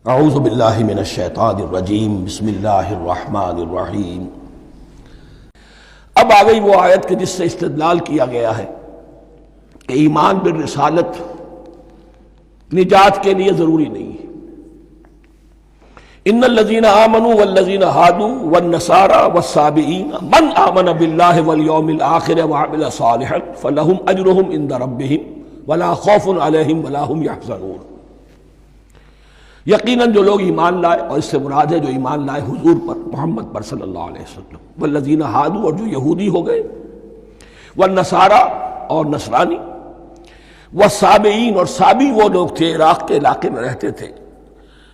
اعوذ باللہ من الشیطان الرجیم بسم اللہ الرحمن الرحیم۔ اب آ گئی وہ آیت کہ جس سے استدلال کیا گیا ہے کہ ایمان بالرسالت نجات کے لیے ضروری نہیں ہے۔ ان الذین آمنوا والذین ہادوا والنصارى والصابئین من آمن باللہ والیوم الآخر وعمل صالحا فلہم اجرہم عند ربہم ولا خوف علیہم ولا هم یحزنون۔ یقیناً جو لوگ ایمان لائے، اور اس سے مراد ہے جو ایمان لائے حضور پر، محمد پر صلی اللہ علیہ وسلم، والذین ہادوا، اور جو یہودی ہو گئے، والنصارى، اور نصرانی، والصابئین، اور صابی وہ لوگ تھے عراق کے علاقے میں رہتے تھے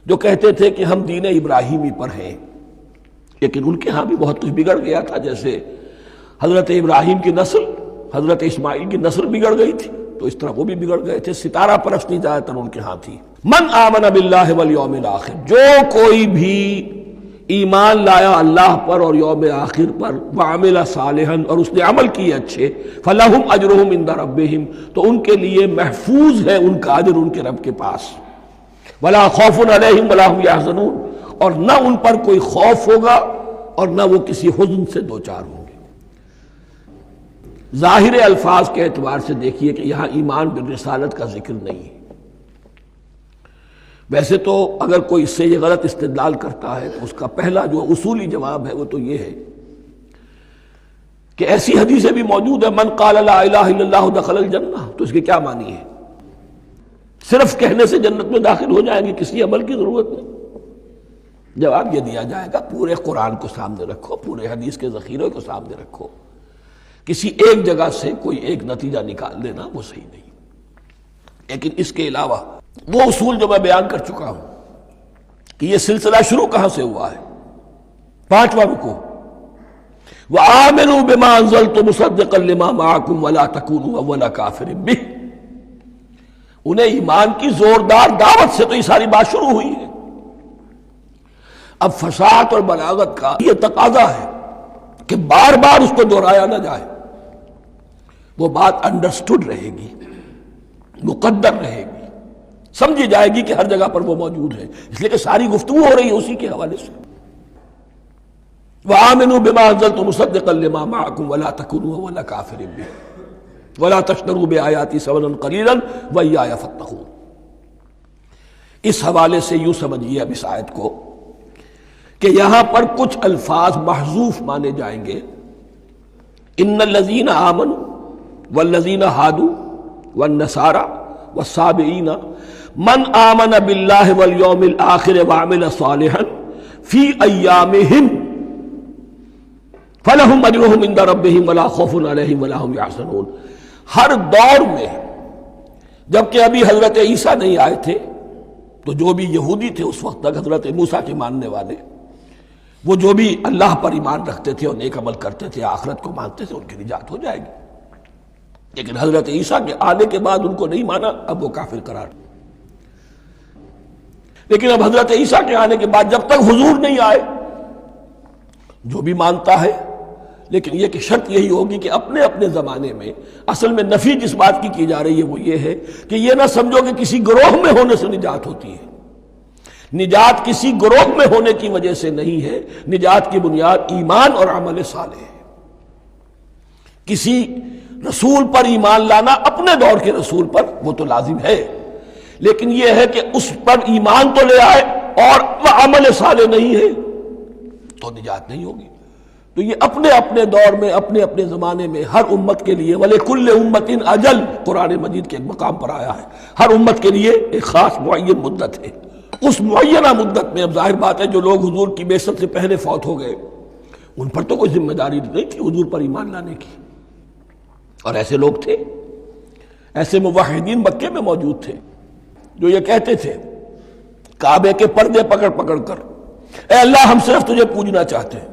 جو کہتے تھے کہ ہم دین ابراہیمی پر ہیں، لیکن ان کے ہاں بھی بہت کچھ بگڑ گیا تھا۔ جیسے حضرت ابراہیم کی نسل، حضرت اسماعیل کی نسل بگڑ گئی تھی، تو اس طرح وہ بھی بگڑ گئے تھے۔ ستارہ پرستی زیادہ تر ان کے ہاں تھی۔ من آمن باللہ والیوم الآخر، جو کوئی بھی ایمان لایا اللہ پر اور یوم آخر پر، وعمل صالحا، اور اس نے عمل کیے اچھے، فلہم اجرہم عند ربہم، تو ان کے لیے محفوظ ہے ان کا اجر ان کے رب کے پاس، ولا خوف علیہم ولا هم یحزنون، اور نہ ان پر کوئی خوف ہوگا اور نہ وہ کسی حزن سے دوچار ہوں گے۔ ظاہر الفاظ کے اعتبار سے دیکھیے کہ یہاں ایمان بالرسالت کا ذکر نہیں ہے۔ ویسے تو اگر کوئی اس سے یہ غلط استدلال کرتا ہے تو اس کا پہلا جو اصولی جواب ہے وہ تو یہ ہے کہ ایسی حدیثیں بھی موجود ہیں، من قال لا الہ الا اللہ دخل الجنہ، تو اس کے کیا معنی ہے؟ صرف کہنے سے جنت میں داخل ہو جائیں گے، کسی عمل کی ضرورت نہیں؟ جواب یہ دیا جائے گا پورے قرآن کو سامنے رکھو، پورے حدیث کے ذخیرے کو سامنے رکھو، کسی ایک جگہ سے کوئی ایک نتیجہ نکال دینا وہ صحیح نہیں۔ لیکن اس کے علاوہ وہ اصول جو میں بیان کر چکا ہوں کہ یہ سلسلہ شروع کہاں سے ہوا ہے، پانچواں رکوع، وَآمِنُوا بِمَا أَنزَلْتُ مُصَدِّقًا لِمَا مَعَكُمْ وَلَا تَكُونُوا أَوَّلَ كَافِرٍ بِهِ۔ انہیں ایمان کی زوردار دعوت سے تو یہ ساری بات شروع ہوئی ہے۔ اب فصاحت اور بلاغت کا یہ تقاضا ہے کہ بار بار اس کو دہرایا نہ جائے، وہ بات انڈرسٹوڈ رہے گی، مقدر رہے گی، سمجھی جائے گی کہ ہر جگہ پر وہ موجود ہے، اس لیے کہ ساری گفتگو ہو رہی ہے اسی کے حوالے سے۔ وَآمِنُوا بِمَا أَنزَلْتُ مُصَدِّقًا لِمَا مَعَكُمْ وَلَا تَكُونُوا أَوَّلَ كَافِرٍ بِهِ وَلَا تَشْتَرُوا بِآيَاتِي ثَمَنًا قَلِيلًا وَإِيَّايَ فَاتَّقُونِ۔ اس حوالے سے یوں سمجھیے اب اس آیت کو کہ یہاں پر کچھ الفاظ محذوف مانے جائیں گے۔ ان الذین آمنوا والذین ہادوا والنصارى والصابئین من آمن باللہ والیوم الآخر وعمل صالحا فی ایامہم فلہم اجرہم عند ربہم ولا خوف علیہم ولا هم یحزنون۔ ہر دور میں جبکہ ابھی حضرت عیسیٰ نہیں آئے تھے تو جو بھی یہودی تھے اس وقت تک، حضرت موسیٰ کے ماننے والے، وہ جو بھی اللہ پر ایمان رکھتے تھے اور نیک عمل کرتے تھے، آخرت کو مانتے تھے، ان کی نجات ہو جائے گی۔ لیکن حضرت عیسیٰ کے آنے کے بعد ان کو نہیں مانا، اب وہ کافر قرار۔ لیکن اب حضرت عیسیٰ کے آنے کے بعد جب تک حضور نہیں آئے، جو بھی مانتا ہے، لیکن یہ کہ شرط یہی ہوگی کہ اپنے اپنے زمانے میں، اصل میں نفی جس بات کی جا رہی ہے وہ یہ ہے کہ یہ نہ سمجھو کہ کسی گروہ میں ہونے سے نجات ہوتی ہے۔ نجات کسی گروہ میں ہونے کی وجہ سے نہیں ہے، نجات کی بنیاد ایمان اور عمل صالح ہے۔ کسی رسول پر ایمان لانا، اپنے دور کے رسول پر، وہ تو لازم ہے، لیکن یہ ہے کہ اس پر ایمان تو لے آئے اور وہ عمل صالح نہیں ہے تو نجات نہیں ہوگی۔ تو یہ اپنے اپنے دور میں، اپنے اپنے زمانے میں ہر امت کے لیے، وَلِكُلِّ أُمَّةٍ أَجَلٌ، قرآن مجید کے ایک مقام پر آیا ہے، ہر امت کے لیے ایک خاص معین مدت ہے۔ اس معینہ مدت میں اب ظاہر بات ہے جو لوگ حضور کی بعثت سے پہلے فوت ہو گئے ان پر تو کوئی ذمہ داری نہیں تھی حضور پر ایمان لانے کی، اور ایسے لوگ تھے، ایسے موحدین مکے میں موجود تھے جو یہ کہتے تھے کعبے کے پردے پکڑ پکڑ کر، اے اللہ ہم صرف تجھے پوجنا چاہتے ہیں،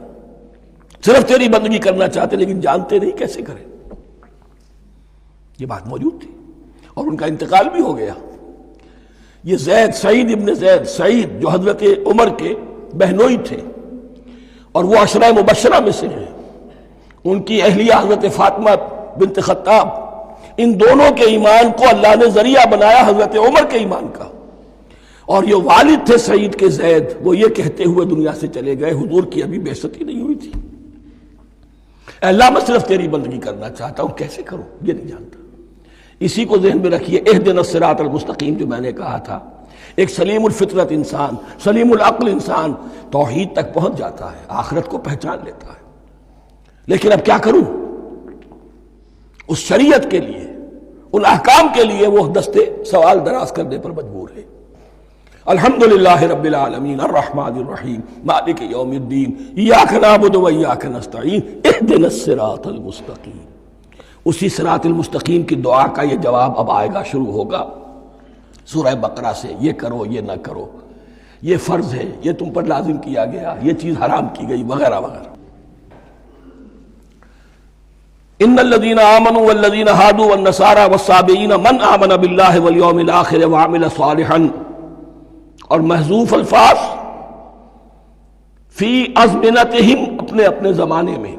صرف تیری بندگی کرنا چاہتے ہیں، لیکن جانتے نہیں کیسے کریں۔ یہ بات موجود تھی اور ان کا انتقال بھی ہو گیا۔ یہ زید، سعید ابن زید، سعید جو حضرت عمر کے بہنوئی تھے اور وہ عشرہ مبشرہ میں سے ہیں، ان کی اہلیہ حضرت فاطمہ بنت خطاب، ان دونوں کے ایمان کو اللہ نے ذریعہ بنایا حضرت عمر کے ایمان کا، اور یہ والد تھے سعید کے زید، وہ یہ کہتے ہوئے دنیا سے چلے گئے حضور کی ابھی بعثت ہی نہیں ہوئی تھی، اے اللہ میں صرف تیری بندگی کرنا چاہتا ہوں، کیسے کروں یہ نہیں جانتا۔ اسی کو ذہن میں رکھیے، اہدنا الصراط المستقیم جو میں نے کہا تھا، ایک سلیم الفطرت انسان، سلیم العقل انسان توحید تک پہنچ جاتا ہے، آخرت کو پہچان لیتا ہے، لیکن اب کیا کروں؟ اس شریعت کے لیے، ان احکام کے لیے وہ دستے سوال دراز کرنے پر مجبور ہے۔ الحمدللہ رب العالمین الرحمن الرحیم مالک یوم الدین ایاک نعبد و ایاک نستعین اہدنا الصراط المستقیم۔ اسی صراط المستقیم کی دعا کا یہ جواب اب آئے گا، شروع ہوگا سورہ بقرہ سے، یہ کرو یہ نہ کرو، یہ فرض ہے، یہ تم پر لازم کیا گیا، یہ چیز حرام کی گئی، وغیرہ وغیرہ۔ ان الذين آمنوا والذين هادوا والنصارى والصابئين من آمن بالله واليوم الآخر وعمل صالحا، اور محذوف الفاظ فی ازمنتہم، اپنے اپنے زمانے میں،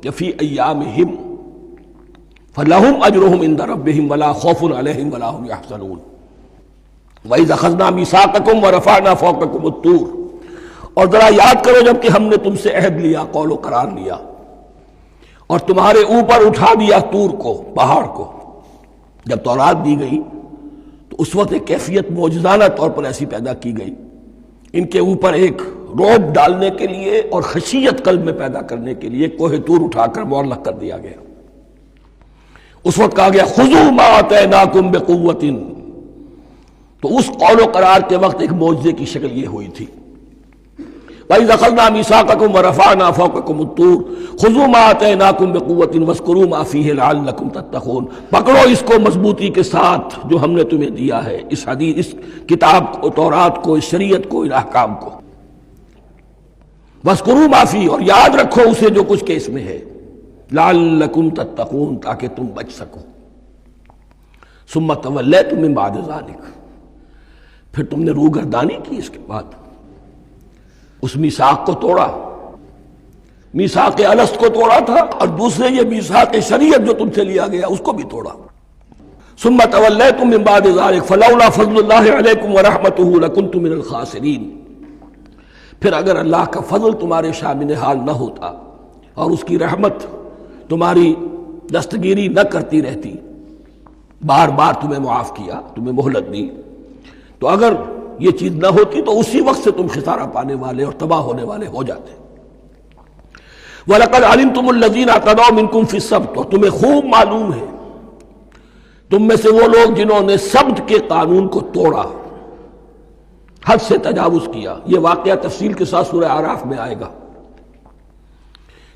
یا فی ایامہم، فلہم اجرہم عند ربہم ولا خوف علیہم ولا هم یحزنون۔ وَإِذْ أَخَذْنَا مِيثَاقَكُمْ وَرَفَعْنَا فَوْقَكُمُ الطُّورَ، اور ذرا یاد کرو جب کہ ہم نے تم سے عہد لیا، قول و قرار لیا، اور تمہارے اوپر اٹھا دیا طور کو، پہاڑ کو۔ جب تورات دی گئی تو اس وقت ایک کیفیت معجزانہ طور پر ایسی پیدا کی گئی، ان کے اوپر ایک رعب ڈالنے کے لیے اور خشیت قلب میں پیدا کرنے کے لیے کوہ طور اٹھا کر معلق کر دیا گیا۔ اس وقت کہا گیا خذوا ما آتیناکم بقوۃ، تو اس قول و قرار کے وقت ایک معجزے کی شکل یہ ہوئی تھی۔ وَإِذْ أَخَذْنَا مِيثَاقَكُمْ وَرَفَعْنَا فَوْقَكُمُ الطُّورَ خُذُوا مَا آتَيْنَاكُمْ بِقُوَّةٍ وَاذْكُرُوا مَا فِيهِ لَعَلَّكُمْ تَتَّقُونَ، پکڑو اس کو مضبوطی کے ساتھ جو ہم نے تمہیں دیا ہے، اس حدیث، اس کتاب کو، تورات کو، اس شریعت کو، ان احکام کو۔ وَاذْكُرُوا مَا فِيهِ، اور یاد رکھو اسے جو کچھ کہ اس میں ہے، لَعَلَّكُمْ تَتَّقُونَ، تاکہ تم بچ سکو۔ ثُمَّ تَوَلَّيْتُم مِّن بَعْدِ ذَلِكَ، پھر تم نے روگردانی کی اس کے بعد، اس میثاق کو توڑا، میثاق الست کو توڑا تھا، اور دوسرے یہ میثاق شریعت جو تم سے لیا گیا اس کو بھی توڑا۔ ثم تولیتم من بعد ذلک فلولا فضل اللہ علیکم ورحمتہ لکنتم من الخاسرین، پھر اگر اللہ کا فضل تمہارے شامل حال نہ ہوتا اور اس کی رحمت تمہاری دستگیری نہ کرتی رہتی، بار بار تمہیں معاف کیا، تمہیں مہلت دی، تو اگر یہ چیز نہ ہوتی تو اسی وقت سے تم خسارہ پانے والے اور تباہ ہونے والے ہو جاتے۔ وَلَقَدْ عَلِمْتُمُ الَّذِينَ اعْتَدَوْا مِنْكُمْ فِي السَّبْتِ، اور تمہیں خوب معلوم ہے تم میں سے وہ لوگ جنہوں نے سبت کے قانون کو توڑا، حد سے تجاوز کیا۔ یہ واقعہ تفصیل کے ساتھ سورہ اعراف میں آئے گا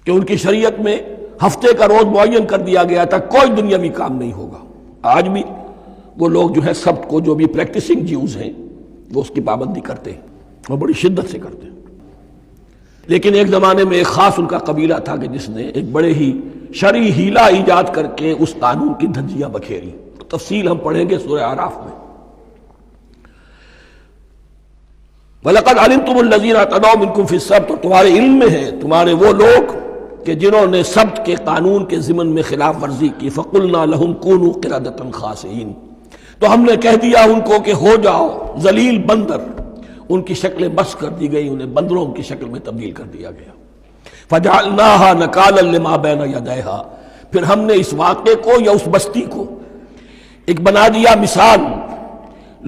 کہ ان کی شریعت میں ہفتے کا روز معین کر دیا گیا تھا، کوئی دنیاوی کام نہیں ہوگا۔ آج بھی وہ لوگ جو ہے سبت کو، جو بھی پریکٹسنگ جیوز ہیں، وہ اس کی پابندی کرتے ہیں، وہ بڑی شدت سے کرتے ہیں۔ لیکن ایک زمانے میں ایک خاص ان کا قبیلہ تھا کہ جس نے ایک بڑے ہی شرعی ہیلہ ایجاد کر کے اس قانون کی دھجیاں بکھیری، تفصیل ہم پڑھیں گے سورہ اعراف میں۔ وَلَقَدْ عَلِمْتُمُ الَّذِينَ اعْتَدَوْا مِنْكُمْ فِي السَّبْتِ، اور تمہارے علم میں ہے تمہارے وہ لوگ کہ جنہوں نے سبت کے قانون کے ضمن میں خلاف ورزی کی، فَقُلْنَا لَهُمْ كُونُوا قِرَدَةً خَاسِئِينَ، تو ہم نے کہہ دیا ان کو کہ ہو جاؤ ذلیل بندر، ان کی شکلیں بس کر دی گئی، انہیں بندروں کی شکل میں تبدیل کر دیا گیا۔ فَجَعَلْنَاهَا نَكَالًا لِمَا بَيْنَ يَدَيْهَا، پھر ہم نے اس واقعے کو یا اس بستی کو ایک بنا دیا مثال،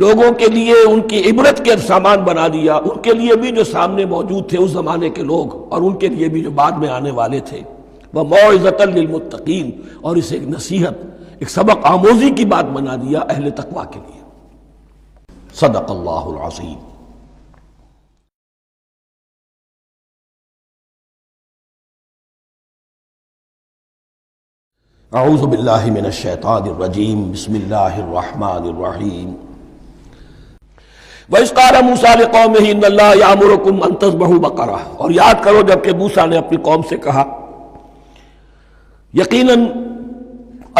لوگوں کے لیے ان کی عبرت کے سامان بنا دیا، ان کے لیے بھی جو سامنے موجود تھے اس زمانے کے لوگ، اور ان کے لیے بھی جو بعد میں آنے والے تھے، وَمَوْعِظَةً لِّلْمُتَّقِينَ، اور اسے ایک نصیحت، ایک سبق آموزی کی بات بنا دیا اہل تقویٰ کے لیے۔ صدق اللہ العظیم۔ اعوذ باللہ من الشیطان الرجیم، بسم اللہ الرحمن الرحیم۔ وَإِذْ قَالَ مُوسَىٰ لِقَوْمِهِ إِنَّ اللَّهَ يَأْمُرُكُمْ أَن تَذْبَحُوا بَقَرَةً، اور یاد کرو جب کہ موسیٰ نے اپنی قوم سے کہا یقیناً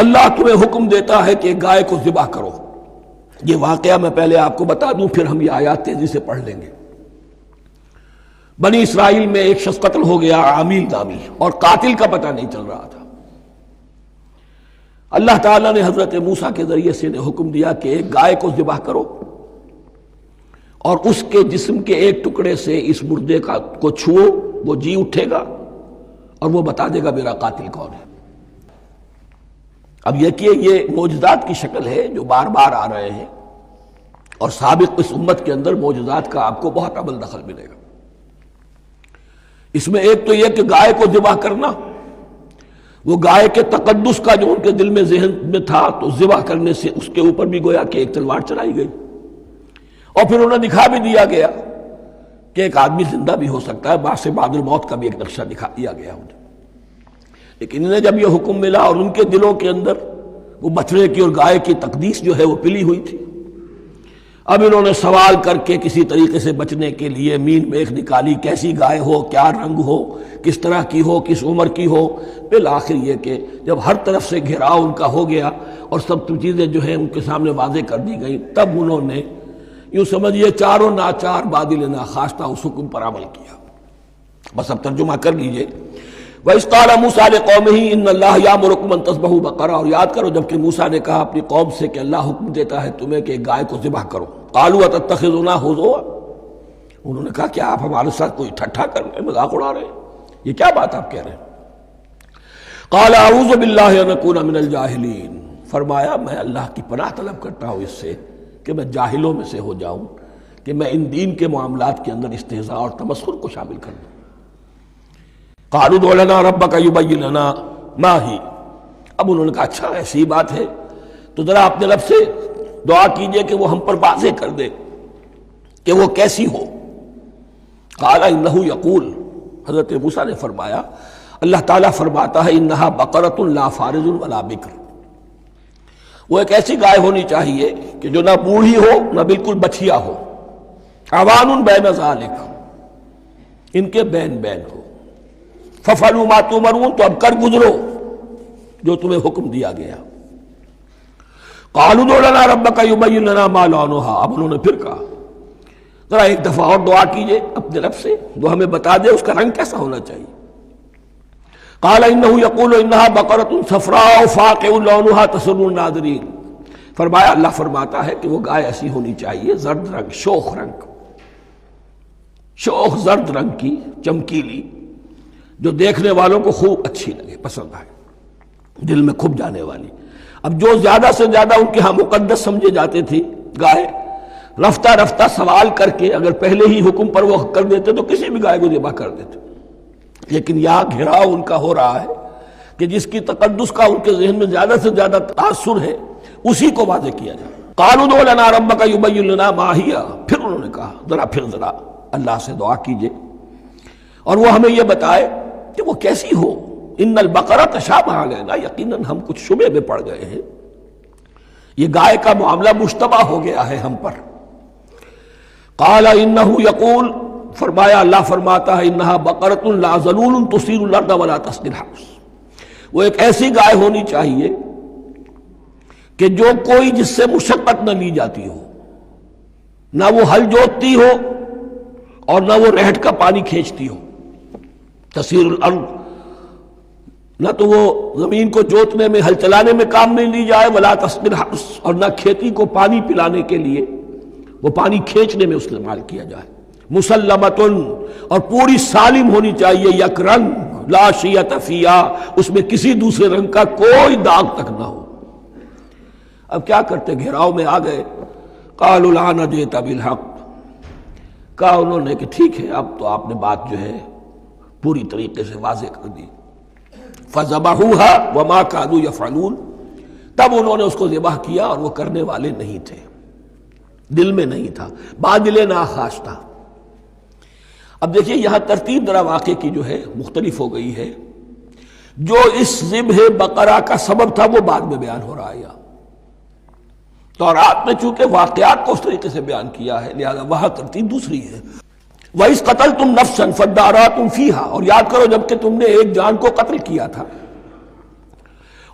اللہ تمہیں حکم دیتا ہے کہ گائے کو ذبح کرو۔ یہ واقعہ میں پہلے آپ کو بتا دوں، پھر ہم یہ آیات تیزی سے پڑھ لیں گے۔ بنی اسرائیل میں ایک شخص قتل ہو گیا، عامیل نامی، اور قاتل کا پتہ نہیں چل رہا تھا۔ اللہ تعالیٰ نے حضرت موسیٰ کے ذریعے سے انہیں حکم دیا کہ ایک گائے کو ذبح کرو، اور اس کے جسم کے ایک ٹکڑے سے اس مردے کو چھو، وہ جی اٹھے گا اور وہ بتا دے گا میرا قاتل کون ہے۔ اب یہ معجزات کی شکل ہے جو بار بار آ رہے ہیں، اور سابق اس امت کے اندر معجزات کا آپ کو بہت عمل دخل ملے گا۔ اس میں ایک تو یہ کہ گائے کو ذبح کرنا، وہ گائے کے تقدس کا جو ان کے دل میں ذہن میں تھا، تو ذبح کرنے سے اس کے اوپر بھی گویا کہ ایک تلوار چلائی گئی، اور پھر انہیں دکھا بھی دیا گیا کہ ایک آدمی زندہ بھی ہو سکتا ہے، بعد سے بعد الموت کا بھی ایک نقشہ دکھا دیا گیا انہیں۔ لیکن انہیں جب یہ حکم ملا اور ان کے دلوں کے اندر وہ بچڑے کی اور گائے کی تقدیس جو ہے وہ پلی ہوئی تھی، اب انہوں نے سوال کر کے کسی طریقے سے بچنے کے لیے مین میخ نکالی، کیسی گائے ہو، کیا رنگ ہو، کس طرح کی ہو، کس عمر کی ہو۔ بالآخر یہ کہ جب ہر طرف سے گھیراؤ ان کا ہو گیا اور سب چیزیں جو ہیں ان کے سامنے واضح کر دی گئیں، تب انہوں نے یوں سمجھیے چاروں ناچار بادل ناخواستہ اس حکم پر عمل کیا۔ بس اب ترجمہ کر لیجئے۔ وَإِذْ قَالَ مُوسَىٰ لِقَوْمِهِ إِنَّ اللَّهَ يَأْمُرُكُمْ أَن تَذْبَحُوا بَقَرَةً، اور یاد کرو جب کہ موسیٰ نے کہا اپنی قوم سے کہ اللہ حکم دیتا ہے تمہیں کہ ایک گائے کو ذبح کرو۔ قَالُوا أَتَتَّخِذُنَا هُزُوًا، انہوں نے کہا کہ آپ ہمارے ساتھ کوئی ٹھٹھا کر رہے ہیں، مذاق اڑا رہے ہیں، یہ کیا بات آپ کہہ رہے ہیں؟ قَالَ أَعُوذُ بِاللَّهِ أَنْ أَكُونَ مِنَ الْجَاهِلِينَ، فرمایا میں اللہ کی پناہ طلب کرتا ہوں اس سے کہ میں جاہلوں میں سے ہو جاؤں، کہ میں ان دین کے معاملات کے اندر استہزاء اور تمسخر کو شامل کر دوں۔ قالوا ادع لنا ربک یبین لنا ما ہی، اب انہوں نے کہا اچھا ایسی بات ہے تو ذرا اپنے رب سے دعا کیجئے کہ وہ ہم پر واضح کر دے کہ وہ کیسی ہو۔ قال انہ یقول، حضرت موسیٰ نے فرمایا اللہ تعالیٰ فرماتا ہے انہا بقرۃ لا فارض ولا بکر، وہ ایک ایسی گائے ہونی چاہیے کہ جو نہ بوڑھی ہو نہ بالکل بچھیا ہو، عوان بین ذالک، ان کے بین بین ہو۔ فَفَعَلُوا مَا تُؤْمَرُونَ، تو اب کر گزرو جو تمہیں حکم دیا گیا۔ قَالُوا ادْعُ لَنَا رَبَّكَ يُبَيِّن لَنَا مَا لَوْنُهَا، اب انہوں نے پھر کہا ذرا ایک دفعہ اور دعا کیجئے اپنے رب سے، وہ ہمیں بتا دے اس کا رنگ کیسا ہونا چاہیے۔ قَالَ إِنَّهُ يَقُولُ إِنَّهَا بَقَرَةٌ صَفْرَاءُ فَاقِعٌ لَوْنُهَا تَسُرُّ النَّاظِرِينَ، فرمایا اللہ فرماتا ہے کہ وہ گائے ایسی ہونی چاہیے زرد رنگ، شوخ رنگ، شوخ زرد رنگ کی، چمکیلی، جو دیکھنے والوں کو خوب اچھی لگے، پسند آئے، دل میں کھپ جانے والی۔ اب جو زیادہ سے زیادہ ان کے ہاں مقدس سمجھے جاتے تھے گائے، رفتہ رفتہ سوال کر کے اگر پہلے ہی حکم پر وہ کر دیتے تو کسی بھی گائے کو ذبح کر دیتے، لیکن یہاں گھیراؤ ان کا ہو رہا ہے کہ جس کی تقدس کا ان کے ذہن میں زیادہ سے زیادہ تاثر ہے اسی کو واضح کیا جائے۔ قالوا ادع لنا ربک یبین لنا ما ہی، پھر انہوں نے کہا ذرا اللہ سے دعا کیجئے اور وہ ہمیں یہ بتائے کہ وہ کیسی ہو۔ ان البقرہ تشابہ علینا، یقیناً ہم کچھ شبے میں پڑ گئے ہیں، یہ گائے کا معاملہ مشتبہ ہو گیا ہے ہم پر۔ قال انہ یقول، فرمایا اللہ فرماتا ہے انہا بقرۃ لا ذلول تثیر الارض ولا تسقی الحرث، وہ ایک ایسی گائے ہونی چاہیے کہ جو کوئی جس سے مشقت نہ لی جاتی ہو، نہ وہ ہل جوتتی ہو اور نہ وہ رہٹ کا پانی کھینچتی ہو۔ تسیر الارض، نہ تو وہ زمین کو جوتنے میں، ہل چلانے میں کام نہیں لی جائے، ولا تسقی الحرث، اور نہ کھیتی کو پانی پلانے کے لیے وہ پانی کھینچنے میں استعمال کیا جائے۔ مسلمتن، اور پوری سالم ہونی چاہیے، یک رنگ، لا شیۃ فیہا، اس میں کسی دوسرے رنگ کا کوئی داغ تک نہ ہو۔ اب کیا کرتے، گھیراؤ میں آ گئے۔ قالوا الآن جئت بالحق، کہا انہوں نے کہ ٹھیک ہے اب تو آپ نے بات جو ہے پوری طریقے سے واضح کر دی۔ فَذَبَحُوهَا وَمَا كَادُوا يَفْعَلُونَ، تب انہوں نے اس کو ذبح کیا اور وہ کرنے والے نہیں تھے، دل میں نہیں تھا، بادل ناخواستہ۔ اب دیکھیے یہاں ترتیب ذرا واقعے کی جو ہے مختلف ہو گئی ہے، جو اس ذبح بقرہ کا سبب تھا وہ بعد میں بیان ہو رہا ہے یہاں۔ تورات میں چونکہ واقعات کو اس طریقے سے بیان کیا ہے لہذا وہاں ترتیب دوسری ہے۔ وَإِذْ قَتَلْتُمْ نَفْسًا فَادَّارَأْتُمْ فِيهَا، اور یاد کرو جب کہ تم نے ایک جان کو قتل کیا تھا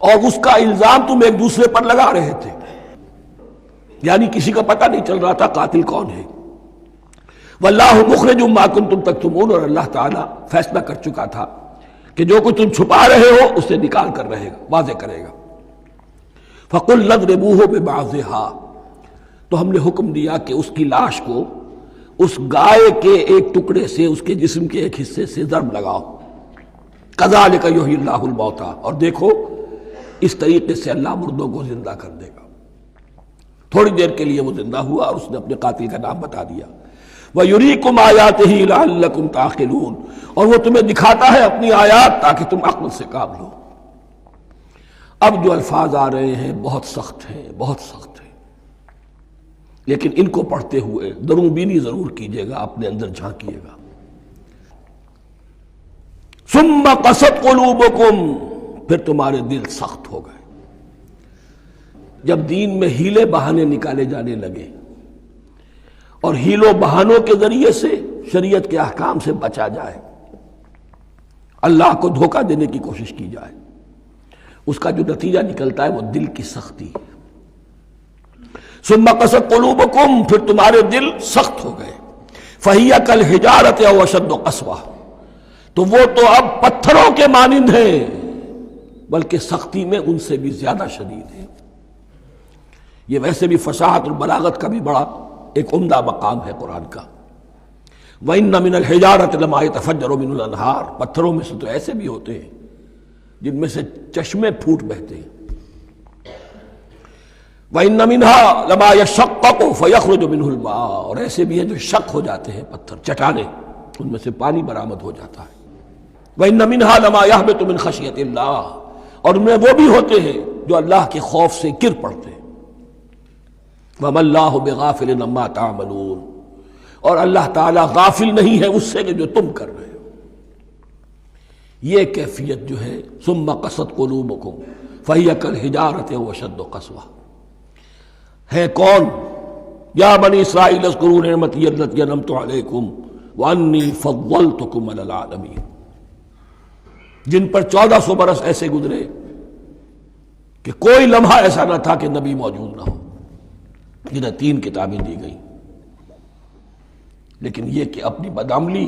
اور اس کا الزام تم ایک دوسرے پر لگا رہے تھے، یعنی کسی کا پتہ نہیں چل رہا تھا قاتل کون ہے۔ وَاللَّهُ مُخْرِجٌ مَا كُنتُمْ تَكْتُمُونَ، اور اللہ تعالیٰ فیصلہ کر چکا تھا کہ جو کچھ تم چھپا رہے ہو اسے نکال کر رہے گا، واضح کرے گا۔ فَقُلْ اضْرِبُوهُ بِبَعْضِهَا، تو ہم نے حکم دیا کہ اس کی لاش کو اس گائے کے ایک ٹکڑے سے، اس کے جسم کے ایک حصے سے ضرب لگاؤ، کذالک یحیی اللہ الموتیٰ، اور دیکھو اس طریقے سے اللہ مردوں کو زندہ کر دے گا۔ تھوڑی دیر کے لیے وہ زندہ ہوا اور اس نے اپنے قاتل کا نام بتا دیا۔ وَيُرِيكُمْ آيَاتِهِ لَعَلَّكُمْ تَعْقِلُونَ، اور وہ تمہیں دکھاتا ہے اپنی آیات تاکہ تم عقل سے کام لو۔ اب جو الفاظ آ رہے ہیں بہت سخت ہیں، بہت سخت ہیں، لیکن ان کو پڑھتے ہوئے درون بینی ضرور کیجیے گا، اپنے اندر جھانکیے گا۔ ثُمَّ قَسَتْ قُلُوبُكُمْ، پھر تمہارے دل سخت ہو گئے۔ جب دین میں ہیلے بہانے نکالے جانے لگے اور ہیلوں بہانوں کے ذریعے سے شریعت کے احکام سے بچا جائے، اللہ کو دھوکہ دینے کی کوشش کی جائے، اس کا جو نتیجہ نکلتا ہے وہ دل کی سختی۔ ثم قست قلوبکم، پھر تمہارے دل سخت ہو گئے۔ فہی کالحجارۃ او اشد قسوہ، تو وہ تو اب پتھروں کے مانند ہیں، بلکہ سختی میں ان سے بھی زیادہ شدید ہے۔ یہ ویسے بھی فصاحت اور بلاغت کا بھی بڑا ایک عمدہ مقام ہے قرآن کا۔ وَإِنَّ مِنَ الْحِجَارَةِ لَمَا يَتَفَجَّرُ مِنْهُ الْأَنْهَارُ، پتھروں میں سے تو ایسے بھی ہوتے ہیں جن میں سے چشمے پھوٹ بہتے ہیں۔ وَإِنَّ مِنْهَا لَمَا يَشَقَّقُ فَيَخْرُجُ مِنْهُ الْمَاءُ، اور ایسے بھی ہیں جو شق ہو جاتے ہیں، پتھر چٹانیں، ان میں سے پانی برآمد ہو جاتا ہے۔ وَإِنَّ مِنْهَا لَمَا يَهْبِطُ مِنْ خَشْيَةِ اللَّهِ، اور ان میں وہ بھی ہوتے ہیں جو اللہ کے خوف سے گر پڑتے ہیں۔ وَمَا اللَّهُ بِغَافِلٍ عَمَّا تَعْمَلُونَ، اور اللہ تعالیٰ غافل نہیں ہے اس سے کہ جو تم کر رہے ہو۔ یہ کیفیت جو ہے ثم قست قلوبکم فہی کالحجارۃ او اشد قسوہ، ہے کون؟ یا بنی اسرائیل اذکروا نعمتی التی انعمت علیکم وانی فضلتکم علی العالمین، جن پر 1400 برس ایسے گزرے کہ کوئی لمحہ ایسا نہ تھا کہ نبی موجود نہ ہو، جنہیں 3 کتابیں دی گئیں۔ لیکن یہ کہ اپنی بدعملی،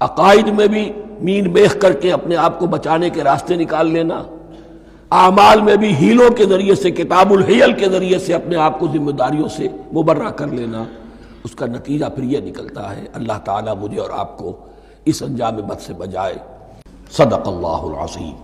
عقائد میں بھی مین بیخ کر کے اپنے آپ کو بچانے کے راستے نکال لینا، اعمال میں بھی ہیلوں کے ذریعے سے، کتاب الحیل کے ذریعے سے اپنے آپ کو ذمہ داریوں سے مبرہ کر لینا، اس کا نتیجہ پھر یہ نکلتا ہے۔ اللہ تعالیٰ مجھے اور آپ کو اس انجام بد سے بچائے۔ صدق اللہ العظیم۔